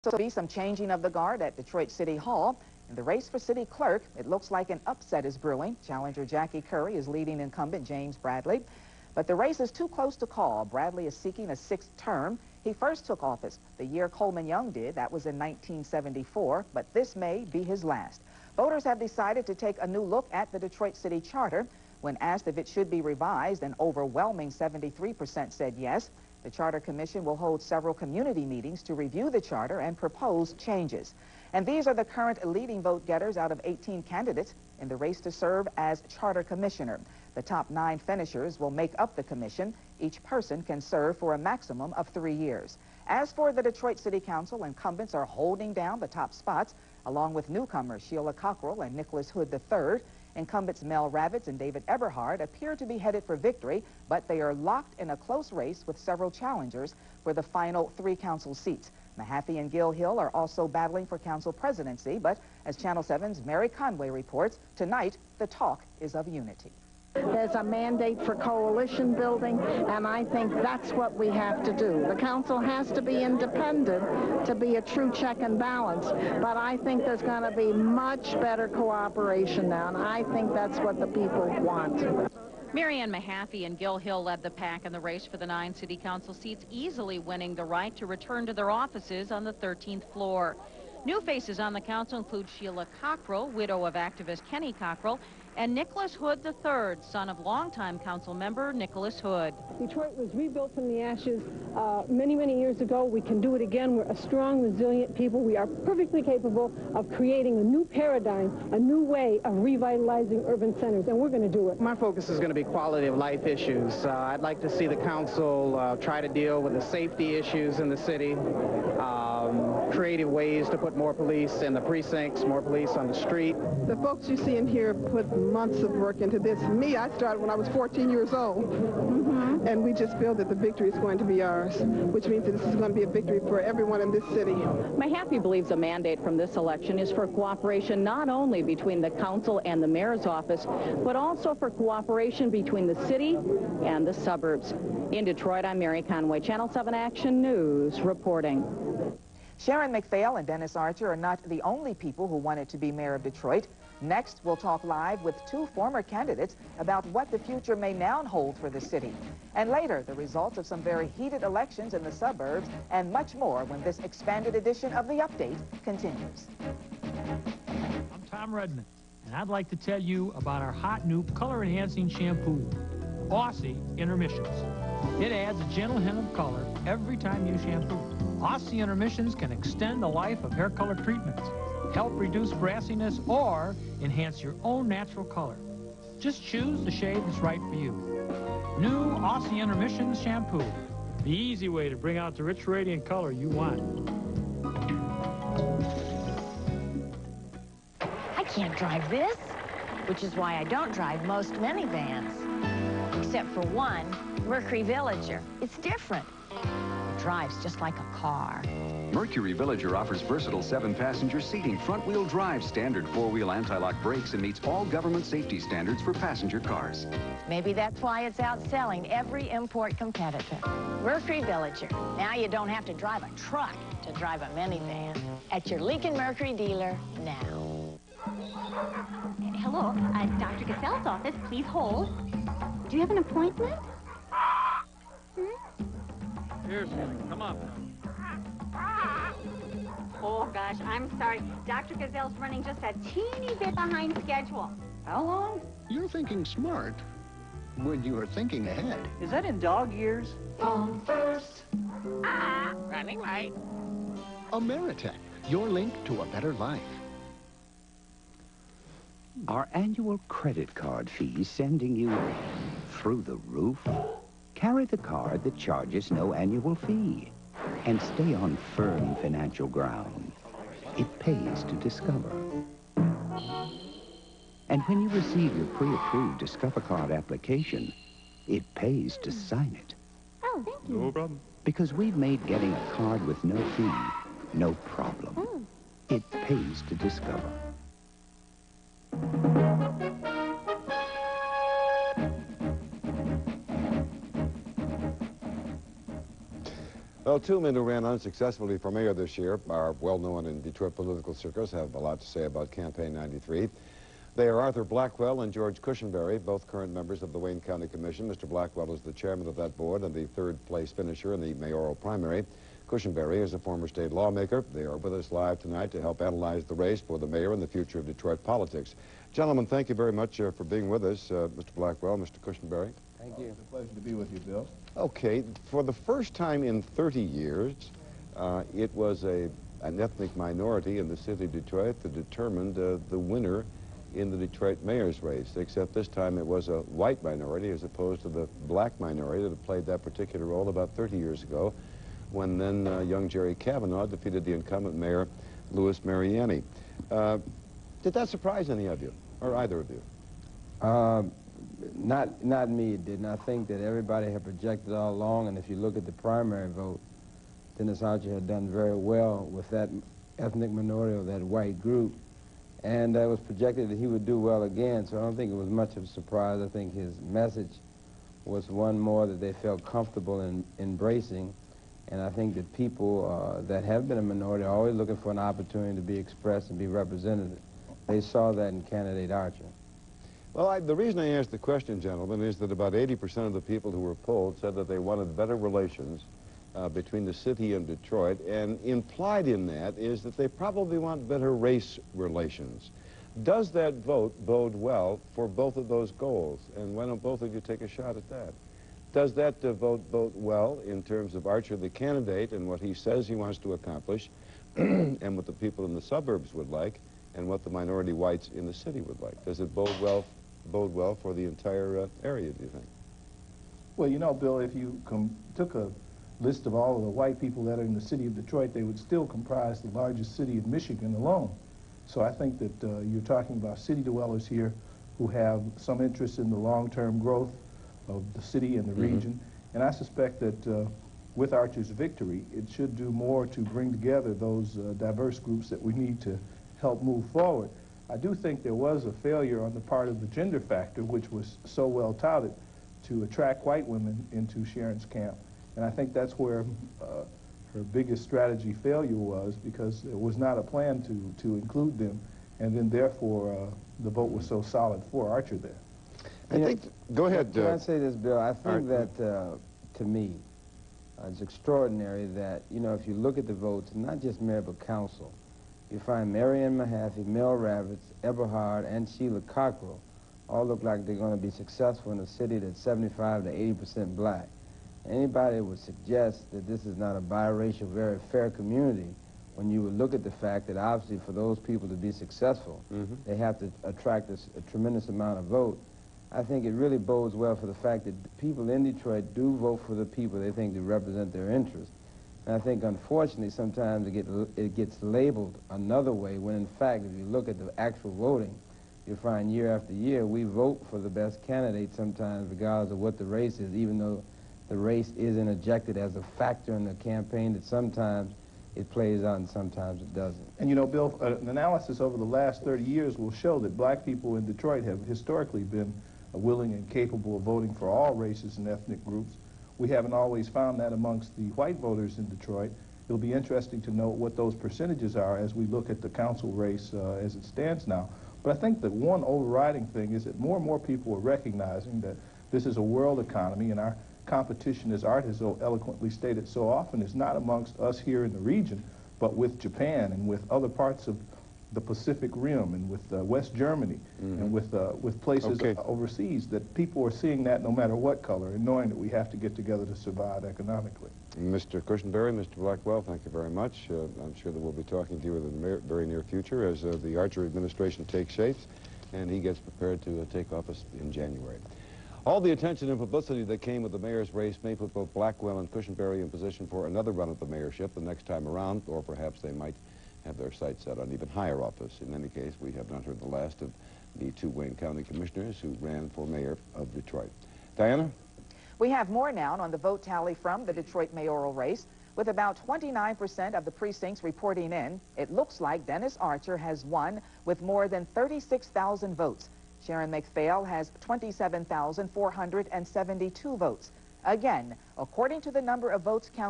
So be some changing of the guard at Detroit City Hall. In the race for City Clerk, it looks like an upset is brewing. Challenger Jackie Curry is leading incumbent James Bradley. But the race is too close to call. Bradley is seeking a sixth term. He first took office the year Coleman Young did. That was in 1974. But this may be his last. Voters have decided to take a new look at the Detroit City Charter. When asked if it should be revised, an overwhelming 73% said yes. The Charter Commission will hold several community meetings to review the charter and propose changes. And these are the current leading vote getters out of 18 candidates in the race to serve as Charter Commissioner. The top 9 finishers will make up the commission. Each person can serve for a maximum of 3 years. As for the Detroit City Council, incumbents are holding down the top spots, along with newcomers Sheila Cockrell and Nicholas Hood III. Incumbents Mel Ravitz and David Eberhard appear to be headed for victory, but they are locked in a close race with several challengers for the final 3 council seats. McPhail and Gil Hill are also battling for council presidency, but as Channel 7's Mary Conway reports, tonight the talk is of unity. There's a mandate for coalition building, and I think that's what we have to do. The council has to be independent to be a true check and balance, but I think there's going to be much better cooperation now, and I think that's what the people want. Marianne McPhail and Gil Hill led the pack in the race for the 9 city council seats, easily winning the right to return to their offices on the 13th floor. New faces on the council include Sheila Cockrell, widow of activist Kenny Cockrell, and Nicholas Hood III, son of longtime council member Nicholas Hood. Detroit was rebuilt from the ashes many, many years ago. We can do it again. We're a strong, resilient people. We are perfectly capable of creating a new paradigm, a new way of revitalizing urban centers, and we're going to do it. My focus is going to be quality of life issues. I'd like to see the council try to deal with the safety issues in the city, creative ways to put more police in the precincts, more police on the street. The folks you see in here put months of work into this. Me, I started when I was 14 years old. And we just feel that the victory is going to be ours, which means that this is going to be a victory for everyone in this city. McPhail believes a mandate from this election is for cooperation not only between the council and the mayor's office, but also for cooperation between the city and the suburbs. In Detroit, I'm Mary Conway, Channel 7 Action News, reporting. Sharon McPhail and Dennis Archer are not the only people who wanted to be mayor of Detroit. Next, we'll talk live with 2 former candidates about what the future may now hold for the city. And later, the results of some very heated elections in the suburbs and much more when this expanded edition of The Update continues. I'm Tom Redmond, and I'd like to tell you about our hot new color-enhancing shampoo, Aussie Intermissions. It adds a gentle hint of color every time you shampoo. Aussie Intermissions can extend the life of hair color treatments, help reduce brassiness, or enhance your own natural color. Just choose the shade that's right for you. New Aussie Intermissions shampoo, the easy way to bring out the rich, radiant color you want. I can't drive this, which is why I don't drive most minivans. Except for one, Mercury Villager. It's different. It drives just like a car. Mercury Villager offers versatile 7-passenger seating, front-wheel drive, standard 4-wheel anti-lock brakes, and meets all government safety standards for passenger cars. Maybe that's why it's outselling every import competitor. Mercury Villager. Now you don't have to drive a truck to drive a minivan. At your Lincoln Mercury dealer now. Hello, Dr. Gazelle's office. Please hold. Do you have an appointment? Here, Sammy, come on. Oh, gosh, I'm sorry. Dr. Gazelle's running just a teeny bit behind schedule. How long? You're thinking smart when you are thinking ahead. Is that in dog years? Phone first. Running late. Ameritech, your link to a better life. Are annual credit card fees sending you through the roof? Carry the card that charges no annual fee and stay on firm financial ground. It pays to Discover. And when you receive your pre-approved Discover card application, it pays to sign it. Oh, thank you. No problem. Because we've made getting a card with no fee no problem. It pays to Discover. Well, two men who ran unsuccessfully for mayor this year are well-known in Detroit political circles, have a lot to say about Campaign 93. They are Arthur Blackwell and George Cushenberry, both current members of the Wayne County Commission. Mr. Blackwell is the chairman of that board and the third-place finisher in the mayoral primary. Cushenberry is a former state lawmaker. They are with us live tonight to help analyze the race for the mayor and the future of Detroit politics. Gentlemen, thank you very much for being with us, Mr. Blackwell, Mr. Cushenberry. Thank you. It's a pleasure to be with you, Bill. Okay, for the first time in 30 years, it was an ethnic minority in the city of Detroit that determined the winner in the Detroit mayor's race, except this time it was a white minority as opposed to the black minority that had played that particular role about 30 years ago when then young Jerry Kavanaugh defeated the incumbent mayor, Louis Mariani. Did that surprise any of you, or either of you? Not me, it didn't. I think that everybody had projected all along, and if you look at the primary vote, Dennis Archer had done very well with that ethnic minority or that white group, and it was projected that he would do well again, so I don't think it was much of a surprise. I think his message was one more that they felt comfortable in embracing, and I think that people that have been a minority are always looking for an opportunity to be expressed and be represented. They saw that in candidate Archer. Well, the reason I asked the question, gentlemen, is that about 80% of the people who were polled said that they wanted better relations between the city and Detroit, and implied in that is that they probably want better race relations. Does that vote bode well for both of those goals? And why don't both of you take a shot at that? Does that vote bode well in terms of Archer, the candidate, and what he says he wants to accomplish, and what the people in the suburbs would like, and what the minority whites in the city would like? Does it bode well for the entire area, do you think? Well, you know, Bill, if you took a list of all of the white people that are in the city of Detroit, they would still comprise the largest city of Michigan alone. So I think that you're talking about city dwellers here who have some interest in the long-term growth of the city and the region. And I suspect that with Archer's victory, it should do more to bring together those diverse groups that we need to help move forward. I do think there was a failure on the part of the gender factor, which was so well touted, to attract white women into Sharon's camp. And I think that's where her biggest strategy failure was, because there was not a plan to include them, and then therefore the vote was so solid for Archer there. Go ahead. Can I say this, Bill? I think that, to me, it's extraordinary that, you know, if you look at the votes, not just mayor but council, you find Marianne Mahaffey, Mel Ravitz, Eberhard, and Sheila Cockrell all look like they're going to be successful in a city that's 75 to 80% black. Anybody would suggest that this is not a biracial, very fair community when you would look at the fact that obviously for those people to be successful, they have to attract a tremendous amount of vote. I think it really bodes well for the fact that people in Detroit do vote for the people they think to represent their interests. And I think, unfortunately, sometimes it gets labeled another way when, in fact, if you look at the actual voting, you find year after year we vote for the best candidate sometimes regardless of what the race is, even though the race is interjected as a factor in the campaign that sometimes it plays out and sometimes it doesn't. And, you know, Bill, an analysis over the last 30 years will show that black people in Detroit have historically been willing and capable of voting for all races and ethnic groups. We haven't always found that amongst the white voters in Detroit. It'll be interesting to note what those percentages are as we look at the council race as it stands now. But I think that one overriding thing is that more and more people are recognizing that this is a world economy, and our competition, as Art has so eloquently stated so often, is not amongst us here in the region, but with Japan and with other parts of the Pacific Rim and with West Germany and with places overseas, that people are seeing that no matter what color and knowing that we have to get together to survive economically. Mr. Cushenberry, Mr. Blackwell, thank you very much. I'm sure that we'll be talking to you in the very near future as the Archer administration takes shape and he gets prepared to take office in January. All the attention and publicity that came with the mayor's race may put both Blackwell and Cushenberry in position for another run at the mayorship the next time around, or perhaps they might have their sights set on even higher office. In any case, we have not heard the last of the two Wayne County commissioners who ran for mayor of Detroit. Diana? We have more now on the vote tally from the Detroit mayoral race. With about 29% of the precincts reporting in, it looks like Dennis Archer has won with more than 36,000 votes. Sharon McPhail has 27,472 votes. Again, according to the number of votes counted